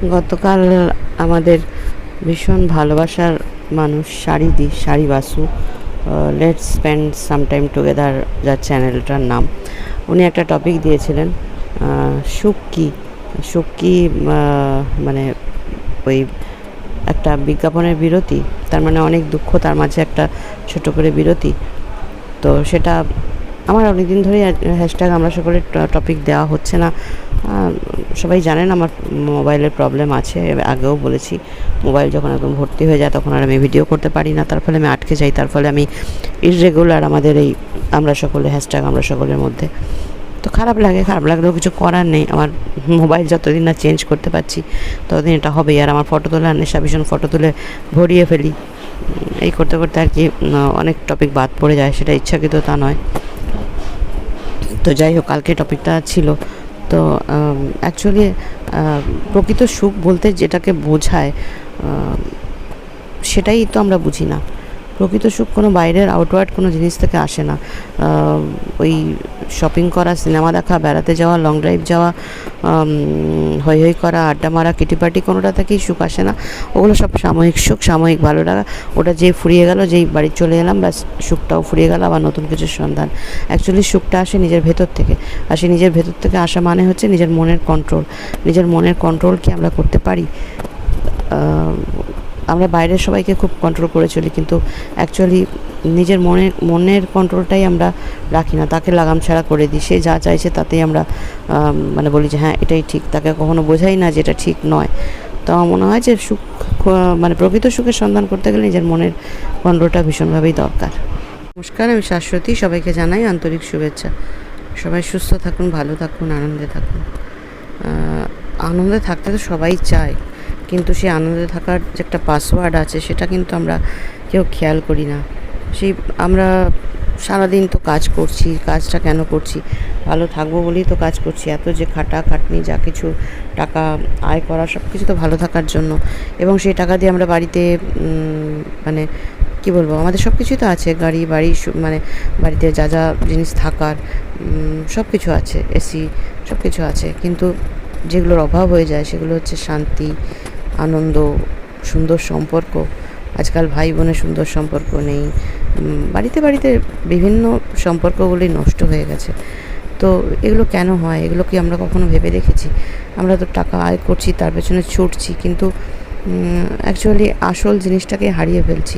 গতকাল আমাদের ভীষণ ভালোবাসার মানুষ sari Basu, let's spend some time together, যার চ্যানেলটার নাম, উনি একটা টপিক দিয়েছিলেন, সুখ কী। সুখ কী মানে ওই একটা বিজ্ঞাপনের বিরতি, তার মানে অনেক দুঃখ, তার মাঝে একটা ছোট করে বিরতি। তো সেটা আমার অনেক দিন ধরেই হ্যাশট্যাগ আমরা সকলে টপিক দেওয়া হচ্ছে না। সবাই জানেন আমার মোবাইলের প্রবলেম আছে, আগেও বলেছি। মোবাইল যখন একদম ভর্তি হয়ে যায় তখন আর আমি ভিডিও করতে পারি না, তার ফলে আমি আটকে যাই, তার ফলে আমি ইররেগুলার আমাদের এই আমরা সকলে হ্যাশট্যাগ আমরা সকলের মধ্যে। তো খারাপ লাগলেও কিছু করার নেই। আমার মোবাইল যতদিন না চেঞ্জ করতে পারছি ততদিন এটা হবেই। আর আমার ফটো তোলার নেশা, ভীষণ ফটো তুলে ভরিয়ে ফেলি। এই করতে করতে আর কি অনেক টপিক বাদ পড়ে যায়, সেটা ইচ্ছাকৃত তা নয়। তো যাই হোক, কালকে টপিকটা ছিল। তো অ্যাকচুয়ালি প্রকৃত সুখ বলতে যেটাকে বোঝায় সেটাই তো আমরা বুঝি না। প্রকৃত সুখ কোনো বাইরের আউটওয়ার্ড কোনো জিনিস থেকে আসে না। ওই শপিং করা, সিনেমা দেখা, বেড়াতে যাওয়া, লং ড্রাইভ যাওয়া, হৈ হৈ করা, আড্ডা মারা, কিটি পার্টি, কোনোটা থেকেই সুখ আসে না। ওগুলো সব সাময়িক সুখ, সাময়িক ভালো লাগা। ওটা যেই ফুরিয়ে গেল, যেই বাড়ি চলে এলাম, ব্যাস সুখটাও ফুরিয়ে গেল, আবার নতুন কিছুর সন্ধান। অ্যাকচুয়ালি সুখটা আসে নিজের ভেতর থেকে। আর সেই নিজের ভেতর থেকে আসা মানে হচ্ছে নিজের মনের কন্ট্রোল। নিজের মনের কন্ট্রোল কি আমরা করতে পারি? আমরা বাইরের সবাইকে খুব কন্ট্রোল করে চলি, কিন্তু অ্যাকচুয়ালি নিজের মনের কন্ট্রোলটাই আমরা রাখি না, তাকে লাগাম ছাড়া করে দিই। সে যা চাইছে তাতেই আমরা মানে বলি যে হ্যাঁ এটাই ঠিক, তাকে কখনো বোঝাই না যে এটা ঠিক নয়। তো আমার মনে হয় যে সুখ, মানে প্রকৃত সুখের সন্ধান করতে গেলে নিজের মনের কন্ট্রোলটা ভীষণভাবেই দরকার। নমস্কার, আমি শাশ্বতী, সবাইকে জানাই আন্তরিক শুভেচ্ছা। সবাই সুস্থ থাকুন, ভালো থাকুন, আনন্দে থাকুন। আনন্দে থাকতে তো সবাই চায়, কিন্তু সেই আনন্দে থাকার যে একটা পাসওয়ার্ড আছে সেটা কিন্তু আমরা কেউ খেয়াল করি না। সেই আমরা সারাদিন তো কাজ করছি, কাজটা কেন করছি? ভালো থাকবো বলেই তো কাজ করছি। এত যে খাটনি, যা কিছু টাকা আয় করা, সব কিছু তো ভালো থাকার জন্য। এবং সেই টাকা দিয়ে আমরা বাড়িতে মানে কি বলবো, আমাদের সব কিছুই তো আছে, বাড়ি, মানে বাড়িতে যা যা জিনিস থাকার সব কিছু আছে, এসি, সব কিছু আছে। কিন্তু যেগুলোর অভাব হয়ে যায় সেগুলো হচ্ছে শান্তি, আনন্দ, সুন্দর সম্পর্ক। আজকাল ভাই বোনের সুন্দর সম্পর্ক নেই, বাড়িতে বিভিন্ন সম্পর্কগুলি নষ্ট হয়ে গেছে। তো এগুলো কেন হয়? এগুলো কি আমরা কখনো ভেবে দেখেছি? আমরা তো টাকা আয় করছি, তার পেছনে ছুটছি, কিন্তু অ্যাকচুয়ালি আসল জিনিসটাকে হারিয়ে ফেলছি।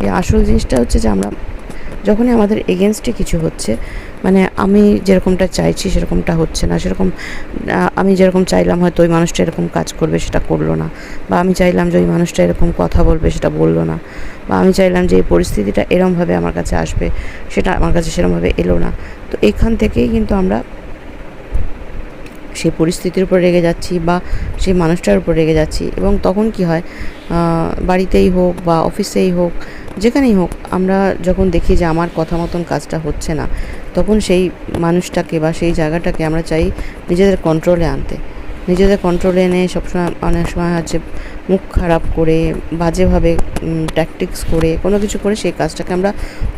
এই আসল জিনিসটা হচ্ছে যে আমরা যখনই আমাদের এগেনস্টে কিছু হচ্ছে, মানে আমি যেরকমটা চাইছি সেরকমটা হচ্ছে না, সেরকম আমি যেরকম চাইলাম হয়তো ওই মানুষটা এরকম কাজ করবে, সেটা করলো না। বা আমি চাইলাম যে ওই মানুষটা এরকম কথা বলবে, সেটা বললো না। বা আমি চাইলাম যে এই পরিস্থিতিটা এরমভাবে আমার কাছে আসবে, সেটা আমার কাছে সেরমভাবে এলো না। তো এখান থেকেই কিন্তু আমরা সেই পরিস্থিতির উপর রেগে যাচ্ছি বা সেই মানুষটার উপর রেগে যাচ্ছি। এবং তখন কি হয়, বাড়িতেই হোক বা অফিসেই হোক, যেখানেই হোক, আমরা যখন দেখি যে আমার কথা মতন কাজটা হচ্ছে না, তখন সেই মানুষটাকে বা সেই জায়গাটাকে আমরা চাই নিজেদের কন্ট্রোলে আনতে। নিজেদের কন্ট্রোলে এনে সবসময়, অনেক সময় হচ্ছে মুখ খারাপ করে, বাজেভাবে ট্যাকটিক্স করে, কোনো কিছু করে সেই কাজটাকে আমরা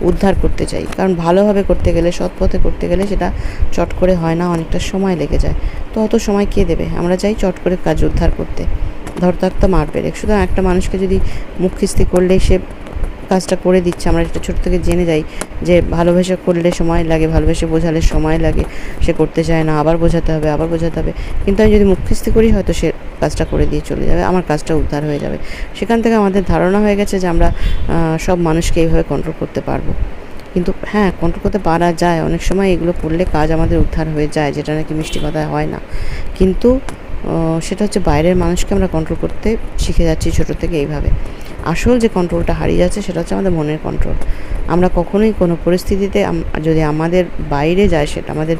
উদ্ধার করতে চাই। কারণ ভালোভাবে করতে গেলে, সৎ পথে করতে গেলে সেটা চট করে হয় না, অনেকটা সময় লেগে যায়। তো অত সময় কে দেবে? আমরা চাই চট করে কাজ উদ্ধার করতে, ধরতাক্তা মার পেরে। সুতরাং একটা মানুষকে যদি মুখ খিস্তি করলেই সে কাজটা করে দিচ্ছে, আমরা এটা ছোটো থেকে জেনে যাই যে ভালোবেসে করলে সময় লাগে, ভালোবেসে বোঝালে সময় লাগে, সে করতে চায় না, আবার বোঝাতে হবে। কিন্তু আমি যদি মুখ খিস্তি করি, হয়তো সে কাজটা করে দিয়ে চলে যাবে, আমার কাজটা উদ্ধার হয়ে যাবে। সেখান থেকে আমাদের ধারণা হয়ে গেছে যে আমরা সব মানুষকে এইভাবে কন্ট্রোল করতে পারবো। কিন্তু হ্যাঁ, কন্ট্রোল করতে পারা যায়। অনেক সময় এগুলো করলে কাজ আমাদের উদ্ধার হয়ে যায়, যেটা নাকি মিষ্টি কথায় হয় না। কিন্তু সেটা হচ্ছে বাইরের মানুষকে আমরা কন্ট্রোল করতে শিখে যাচ্ছি ছোটো থেকে এইভাবে। আসল যে কন্ট্রোলটা হারিয়ে যাচ্ছে সেটা হচ্ছে আমাদের মনের কন্ট্রোল। আমরা কখনোই কোনো পরিস্থিতিতে যদি আমাদের বাইরে যায়, সেটা আমাদের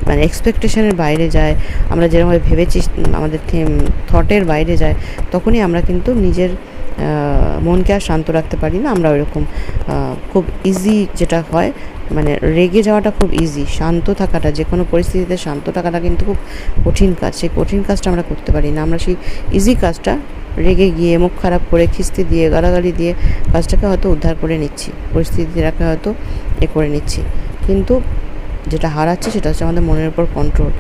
মানে এক্সপেকটেশনের বাইরে যায়, আমরা যেরকমভাবে ভেবেছি আমাদের থটের বাইরে যায়, তখনই আমরা কিন্তু নিজের মনকে আর শান্ত রাখতে পারি না। আমরা ওইরকম খুব ইজি যেটা হয়, মানে রেগে যাওয়াটা খুব ইজি, শান্ত থাকাটা, যে কোনো পরিস্থিতিতে শান্ত থাকাটা কিন্তু খুব কঠিন কাজ। সেই কঠিন কাজটা আমরা করতে পারি না। আমরা সেই ইজি কাজটা রেগে গিয়ে, মুখ খারাপ করে, খিস্তি দিয়ে, গালাগালি দিয়ে কাজটাকে হয়তো উদ্ধার করে নিচ্ছি, পরিস্থিতিটাকে হয়তো করে নিচ্ছি। কিন্তু যেটা হারাচ্ছি সেটা হচ্ছে আমাদের মনের উপর কন্ট্রোল।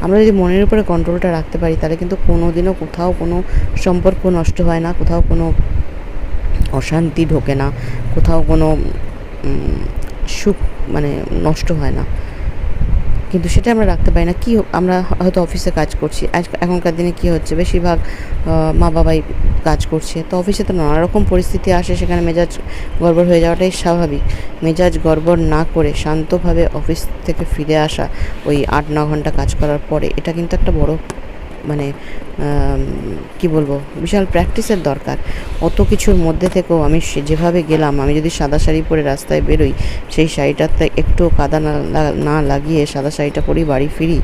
আমরা যদি মনের উপরে কন্ট্রোলটা রাখতে পারি তাহলে কিন্তু কোনো দিনও কোথাও কোনো সম্পর্ক নষ্ট হয় না, কোথাও কোনো অশান্তি ঢোকে না, কোথাও কোনো সুখ মানে নষ্ট হয় না। কিন্তু সেটা আমরা রাখতে পারি না। আমরা হয়তো অফিসে কাজ করছি, এখনকার দিনে কী হচ্ছে, বেশিরভাগ মা বাবাই কাজ করছে, তো অফিসে তো নানা রকম পরিস্থিতি আসে, সেখানে মেজাজ গড়বড় হয়ে যাওয়াটাই স্বাভাবিক। মেজাজ গড়বড় না করে শান্তভাবে অফিস থেকে ফিরে আসা ওই 8-9 ঘন্টা কাজ করার পরে, এটা কিন্তু একটা বড় মানে কি বলবো, বিশাল প্র্যাকটিসের দরকার। অত কিছুর মধ্যে থেকেও আমি যেভাবে গেলাম, আমি যদি সাদা শাড়ি পরে রাস্তায় বেরোই, সেই শাড়িটাতে একটু কাদা না লাগিয়ে সাদা শাড়িটা পরেই বাড়ি ফিরি,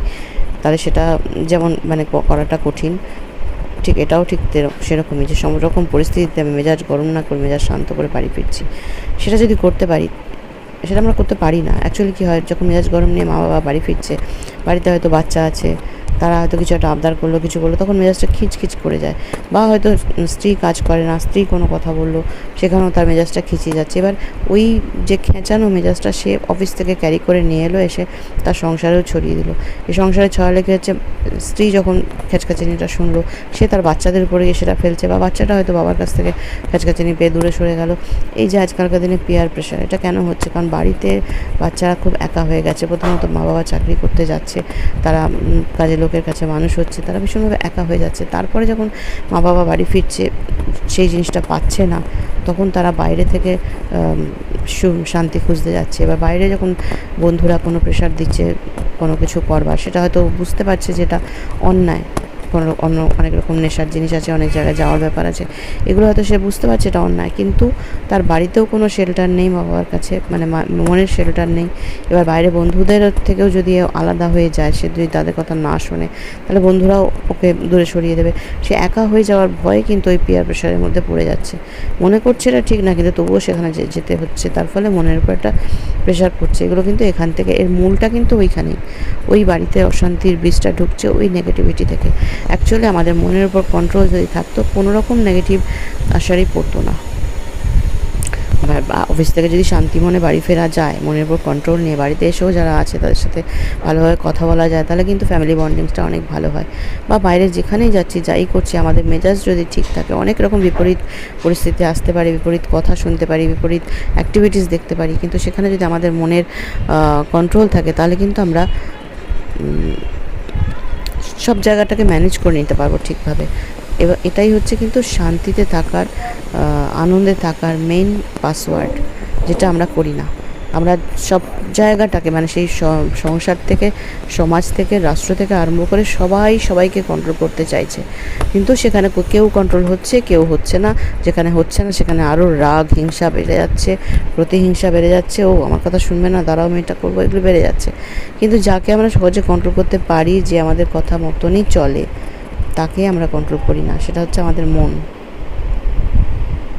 তাহলে সেটা যেমন মানে করাটা কঠিন, ঠিক এটাও ঠিক সেরকমই, যে সব রকম পরিস্থিতিতে আমি মেজাজ গরম না করে মেজাজ শান্ত করে বাড়ি ফিরছি। সেটা যদি করতে পারি, সেটা আমরা করতে পারি না। অ্যাকচুয়ালি কী হয়, যখন মেজাজ গরম নিয়ে মা বাবা বাড়ি ফিরছে, বাড়িতে হয়তো বাচ্চা আছে, তারা হয়তো কিছু একটা আবদার করলো, কিছু করলো, তখন মেজাজটা খিচখিচ করে যায়। বা হয়তো স্ত্রী কাজ করে না, স্ত্রী কোনো কথা বললো, সেখানেও তার মেজাজটা খিচিয়ে যাচ্ছে। এবার ওই যে খেঁচানো মেজাজটা সে অফিস থেকে ক্যারি করে নিয়ে এলো, এসে তার সংসারেও ছড়িয়ে দিল। এই সংসারে ছড়ালে কী হচ্ছে, স্ত্রী যখন খেচখাচানিটা শুনলো, সে তার বাচ্চাদের উপরে গিয়ে সেটা ফেলছে, বা বাচ্চাটা হয়তো বাবার কাছ থেকে খেচখাচানি পেয়ে দূরে সরে গেল। এই যে আজকালকার দিনে পিয়ার প্রেশার, এটা কেন হচ্ছে? কারণ বাড়িতে বাচ্চারা খুব একা হয়ে গেছে। প্রথমত মা বাবা চাকরি করতে যাচ্ছে, তারা কাজে লোকের কাছে মানুষ হচ্ছে, তারা ভীষণভাবে একা হয়ে যাচ্ছে। তারপরে যখন মা বাবা বাড়ি ফিরছে, সেই জিনিসটা পাচ্ছে না, তখন তারা বাইরে থেকে শান্তি খুঁজতে যাচ্ছে। এবার বাইরে যখন বন্ধুরা কোনো প্রেশার দিচ্ছে কোনো কিছু করবার, সেটা হয়তো বুঝতে পারছে যেটা অন্যায়, অন্য অনেক রকম নেশার জিনিস আছে, অনেক জায়গায় যাওয়ার ব্যাপার আছে, এগুলো হয়তো সে বুঝতে পারছে এটা অন্যায়, কিন্তু তার বাড়িতেও কোনো শেল্টার নেই মা বাবার কাছে, মানে মনের শেল্টার নেই। এবার বাইরে বন্ধুদের থেকেও যদি আলাদা হয়ে যায়, সে যদি তাদের কথা না শোনে, তাহলে বন্ধুরাও ওকে দূরে সরিয়ে দেবে। সে একা হয়ে যাওয়ার ভয়ে কিন্তু ওই পিয়ার প্রেশারের মধ্যে পড়ে যাচ্ছে। মনে করছে এটা ঠিক না, কিন্তু তবুও সেখানে যেতে হচ্ছে, তার ফলে মনের উপর একটা প্রেশার পড়ছে। এগুলো কিন্তু এখান থেকে, এর মূলটা কিন্তু ওইখানেই, ওই বাড়িতে অশান্তির বীজটা ঢুকছে ওই নেগেটিভিটি থেকে। অ্যাকচুয়ালি আমাদের মনের উপর কন্ট্রোল যদি থাকতো, কোনো রকম নেগেটিভ আশারই পড়তো না। অফিস থেকে যদি শান্তি মনে বাড়ি ফেরা যায়, মনের উপর কন্ট্রোল নিয়ে, বাড়িতে এসেও যারা আছে তাদের সাথে ভালোভাবে কথা বলা যায়, তাহলে কিন্তু ফ্যামিলি বন্ডিংসটা অনেক ভালো হয়। বা বাইরে যেখানেই যাচ্ছি, যাই করছি, আমাদের মেজাজ যদি ঠিক থাকে, অনেক রকম বিপরীত পরিস্থিতি আসতে পারে, বিপরীত কথা শুনতে পারি, বিপরীত অ্যাক্টিভিটিস দেখতে পারি, কিন্তু সেখানে যদি আমাদের মনের কন্ট্রোল থাকে, তাহলে কিন্তু আমরা সব জায়গাটাকে ম্যানেজ করে নিতে পারবো ঠিকভাবে। এবার এটাই হচ্ছে কিন্তু শান্তিতে থাকার, আনন্দে থাকার মেইন পাসওয়ার্ড, যেটা আমরা করি না। আমরা সব জায়গাটাকে, মানে সেই সংসার থেকে, সমাজ থেকে, রাষ্ট্র থেকে আরম্ভ করে সবাইকে কন্ট্রোল করতে চাইছে, কিন্তু সেখানে কেউ কন্ট্রোল হচ্ছে, কেউ হচ্ছে না। যেখানে হচ্ছে না সেখানে আরও রাগ, হিংসা বেড়ে যাচ্ছে, প্রতিহিংসা বেড়ে যাচ্ছে, ও আমার কথা শুনবে না, দাঁড়াও আমি এটা করবো, এগুলো বেড়ে যাচ্ছে। কিন্তু যাকে আমরা সহজে কন্ট্রোল করতে পারি, যে আমাদের কথা মতনই চলে, তাকে আমরা কন্ট্রোল করি না, সেটা হচ্ছে আমাদের মন।